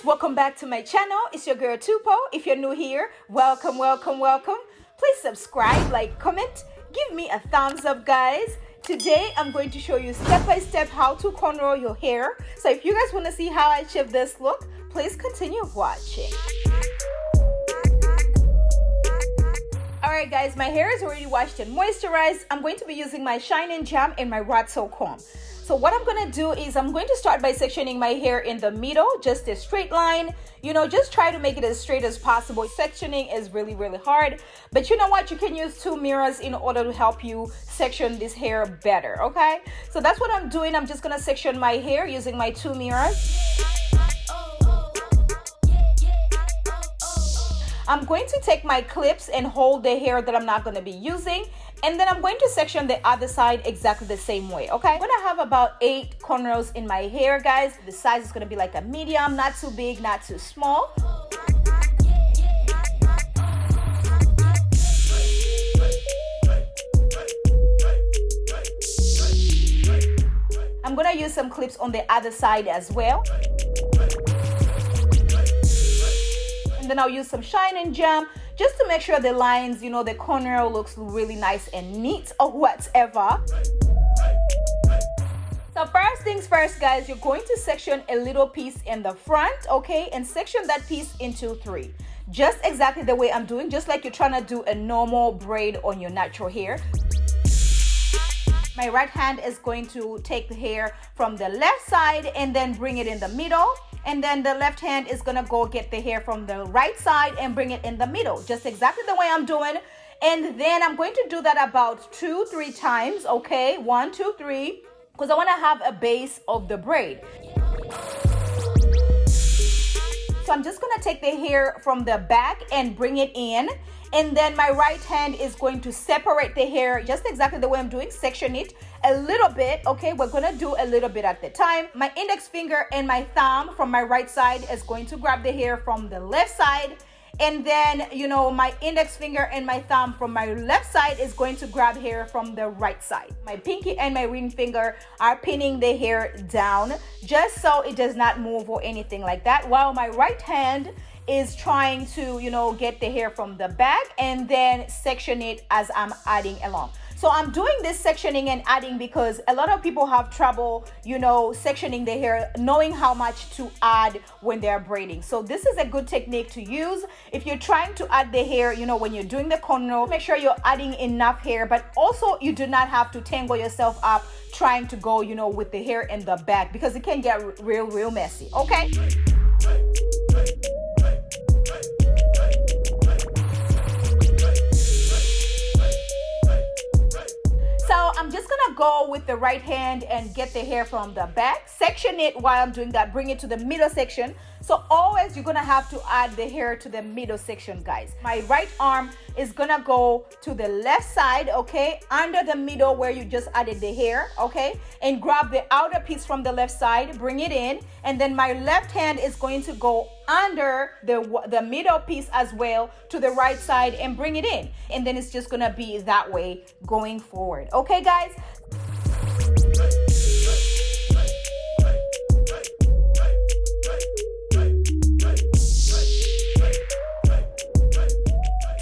welcome back to my channel. It's your girl Tupo. If you're new here, welcome. Please subscribe, like, comment, give me a thumbs up, guys. Today I'm going to show you step by step how to cornrow your hair. So if you guys want to see how I achieve this look, please continue watching. Alright guys, my hair is already washed and moisturized. I'm going to be using my Shine Jam and my Ratso comb. So what I'm going to do is I'm going to start by sectioning my hair in the middle, just a straight line. You know, just try to make it as straight as possible. Sectioning is really hard. But you know what? You can use two mirrors in order to help you section this hair better, okay? So that's what I'm doing. I'm just going to section my hair using my two mirrors. I'm going to take my clips and hold the hair that I'm not going to be using. And then I'm going to section the other side exactly the same way, okay? I'm going to have about 8 cornrows in my hair, guys. The size is going to be like a medium, not too big, not too small. I'm going to use some clips on the other side as well. Then I'll use some Shine Jam just to make sure the lines, you know, the cornrow looks really nice and neat or whatever. So first things first, guys, you're going to section a little piece in the front, okay, and section that piece into 3, just exactly the way I'm doing, just like you're trying to do a normal braid on your natural hair. My right hand is going to take the hair from the left side and then bring it in the middle. And then the left hand is gonna go get the hair from the right side and bring it in the middle, just exactly the way I'm doing. And then I'm going to do that about 2-3 times, okay? 1, 2, 3, because I wanna have a base of the braid. So I'm just gonna take the hair from the back and bring it in. And then my right hand is going to separate the hair just exactly the way I'm doing, section it a little bit, okay? We're gonna do a little bit at the time. My index finger and my thumb from my right side is going to grab the hair from the left side. And then, you know, my index finger and my thumb from my left side is going to grab hair from the right side. My pinky and my ring finger are pinning the hair down just so it does not move or anything like that, while my right hand is trying to, you know, get the hair from the back and then section it as I'm adding along. So I'm doing this sectioning and adding because a lot of people have trouble, you know, sectioning the hair, knowing how much to add when they're braiding. So this is a good technique to use if you're trying to add the hair, you know, when you're doing the cornrow. Make sure you're adding enough hair, but also you do not have to tangle yourself up trying to go, you know, with the hair in the back because it can get real messy, okay? So I'm just gonna go with the right hand and get the hair from the back, section it while I'm doing that, bring it to the middle section. So always you're gonna have to add the hair to the middle section, guys. My right arm is gonna go to the left side, okay, under the middle where you just added the hair, okay, and grab the outer piece from the left side, bring it in, and then my left hand is going to go under the middle piece as well to the right side and bring it in. And then it's just gonna be that way going forward, okay, guys?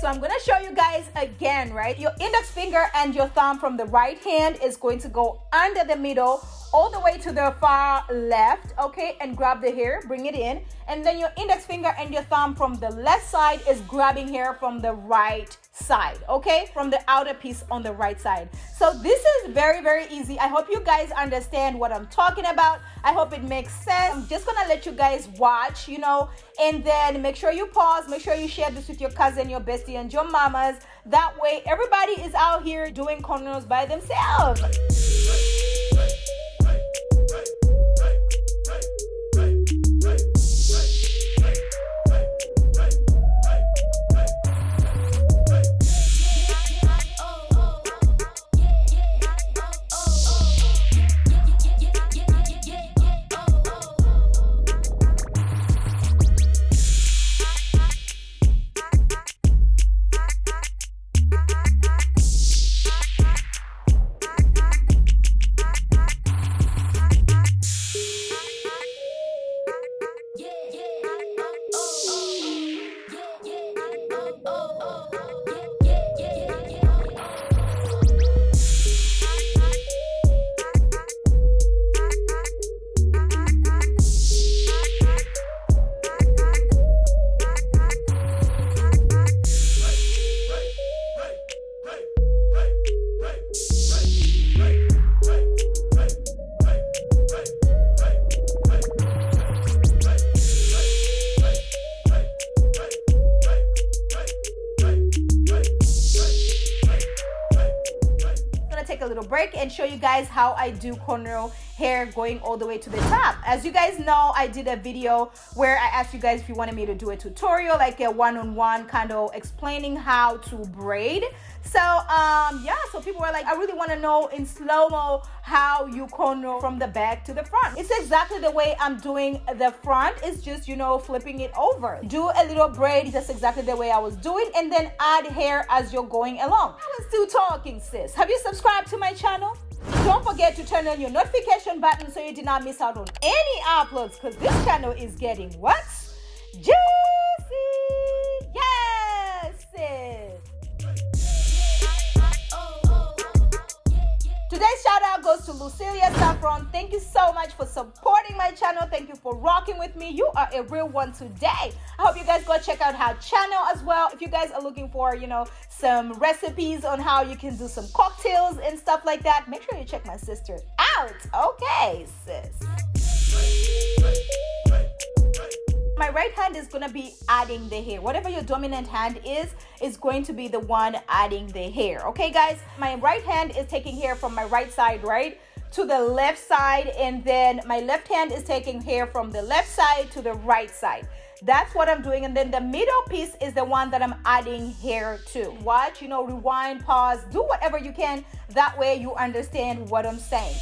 So I'm gonna show you guys again, right? Your index finger and your thumb from the right hand is going to go under the middle all the way to the far left, okay, and grab the hair, bring it in, and then your index finger and your thumb from the left side is grabbing hair from the right side, okay, from the outer piece on the right side. So this is very easy. I hope you guys understand what I'm talking about. I hope it makes sense. I'm just gonna let you guys watch, you know, and then make sure you pause, make sure you share this with your cousin, your bestie, and your mamas. That way everybody is out here doing cornrows by themselves. break and show you guys how I do cornrow hair going all the way to the top. As you guys know, I did a video where I asked you guys if you wanted me to do a tutorial, like a one-on-one kind of explaining how to braid. So yeah, so people were like, I really want to know in slow-mo how you cornrow from the back to the front. It's exactly the way I'm doing the front. It's just, you know, flipping it over. Do a little braid just exactly the way I was doing, and then add hair as you're going along. I was still talking, sis. Have you subscribed to my channel? Don't forget to turn on your notification button so you do not miss out on any uploads, because this channel is getting what? Juicy! Yes, sis! Today's shout out goes to Lucilia Saffron. Thank you so much for supporting my channel. Thank you for rocking with me. You are a real one today. I hope you guys go check out her channel as well. If you guys are looking for, you know, some recipes on how you can do some cocktails and stuff like that, make sure you check my sister out. Okay, sis. My right hand is gonna be adding the hair. Whatever your dominant hand is going to be the one adding the hair. Okay, guys? My right hand is taking hair from my right side, right, to the left side, and then my left hand is taking hair from the left side to the right side. That's what I'm doing. And then the middle piece is the one that I'm adding hair to. Watch, you know, rewind, pause, do whatever you can. That way you understand what I'm saying.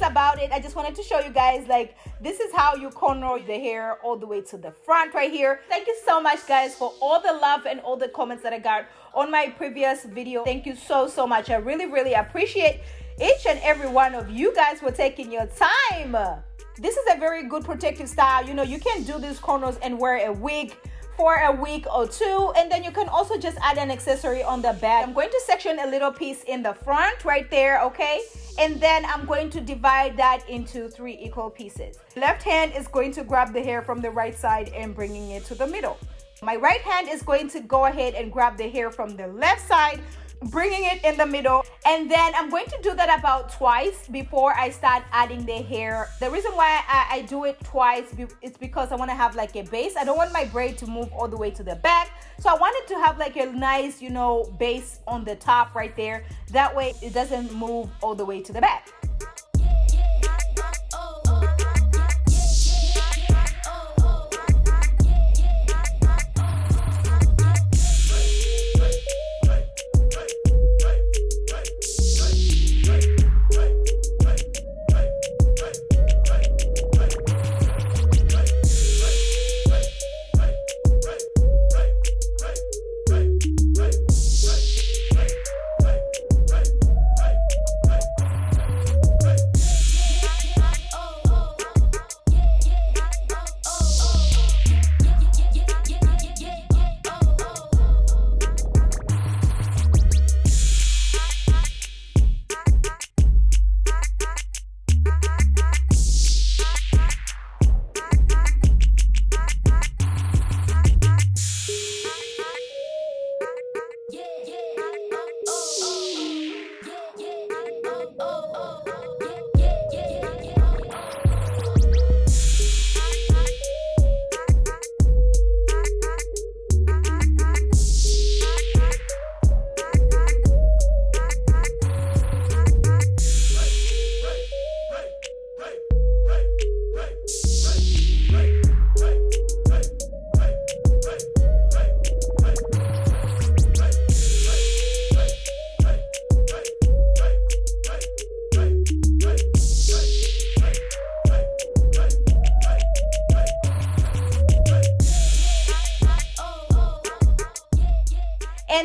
About it, I just wanted to show you guys, like, this is how you cornrow the hair all the way to the front right here. Thank you so much, guys, for all the love and all the comments that I got on my previous video. Thank you so much. I really appreciate each and every one of you guys for taking your time. This is a very good protective style. You know, you can do these cornrows and wear a wig for a week or two, and then you can also just add an accessory on the back. I'm going to section a little piece in the front right there, okay? And then I'm going to divide that into 3 equal pieces. Left hand is going to grab the hair from the right side and bringing it to the middle. My right hand is going to go ahead and grab the hair from the left side, bringing it in the middle. And then I'm going to do that about twice before I start adding the hair. The reason why I do it twice is because I want to have like a base. I don't want my braid to move all the way to the back. So I wanted to have like a nice, you know, base on the top right there. That way it doesn't move all the way to the back.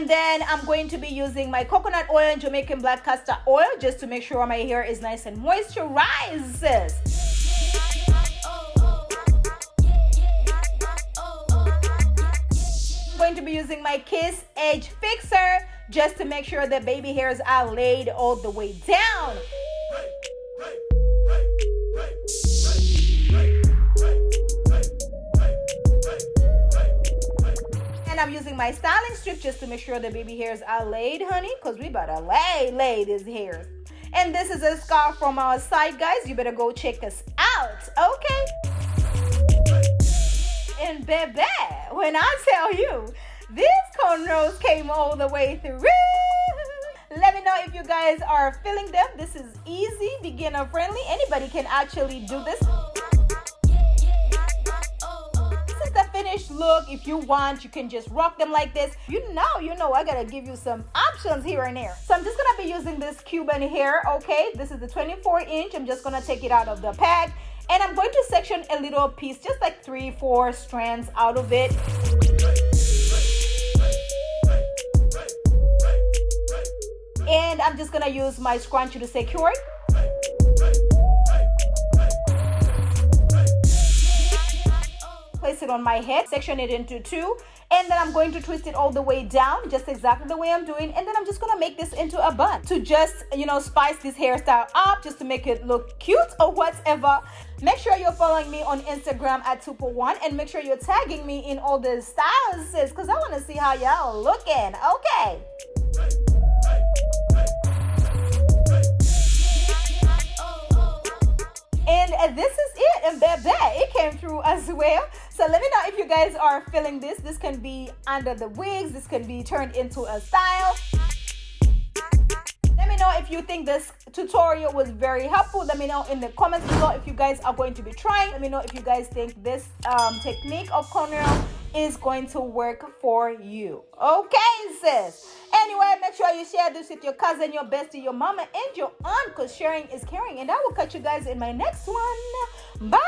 And then I'm going to be using my coconut oil and Jamaican black castor oil just to make sure my hair is nice and moisturized. I'm going to be using my Kiss Edge Fixer just to make sure the baby hairs are laid all the way down. I'm using my styling strip just to make sure the baby hairs are laid, honey, because we better lay these hairs. And this is a scarf from our site, guys. You better go check us out, okay? And baby, when I tell you, these cornrows came all the way through. Let me know if you guys are feeling them. This is easy, beginner friendly. Anybody can actually do this. The finished look. If you want, you can just rock them like this. You know I gotta give you some options here and there. So I'm just gonna be using this Cuban hair, okay? This is the 24-inch. I'm just gonna take it out of the pack and I'm going to section a little piece, just like 3-4 strands out of it. And I'm just gonna use my scrunchie to secure it. Place it on my head, section it into 2, and then I'm going to twist it all the way down, just exactly the way I'm doing, and then I'm just gonna make this into a bun to just, spice this hairstyle up, just to make it look cute or whatever. Make sure you're following me on Instagram at Tupo1, and make sure you're tagging me in all the styles, sis, because I want to see how y'all looking, okay? And this is it, and baby, it came through as well. So let me know if you guys are feeling this. This can be under the wigs. This can be turned into a style. Let me know if you think this tutorial was very helpful. Let me know in the comments below if you guys are going to be trying. Let me know if you guys think this technique of cornrow is going to work for you. Okay, sis. Anyway, make sure you share this with your cousin, your bestie, your mama, and your aunt, because sharing is caring. And I will catch you guys in my next one. Bye.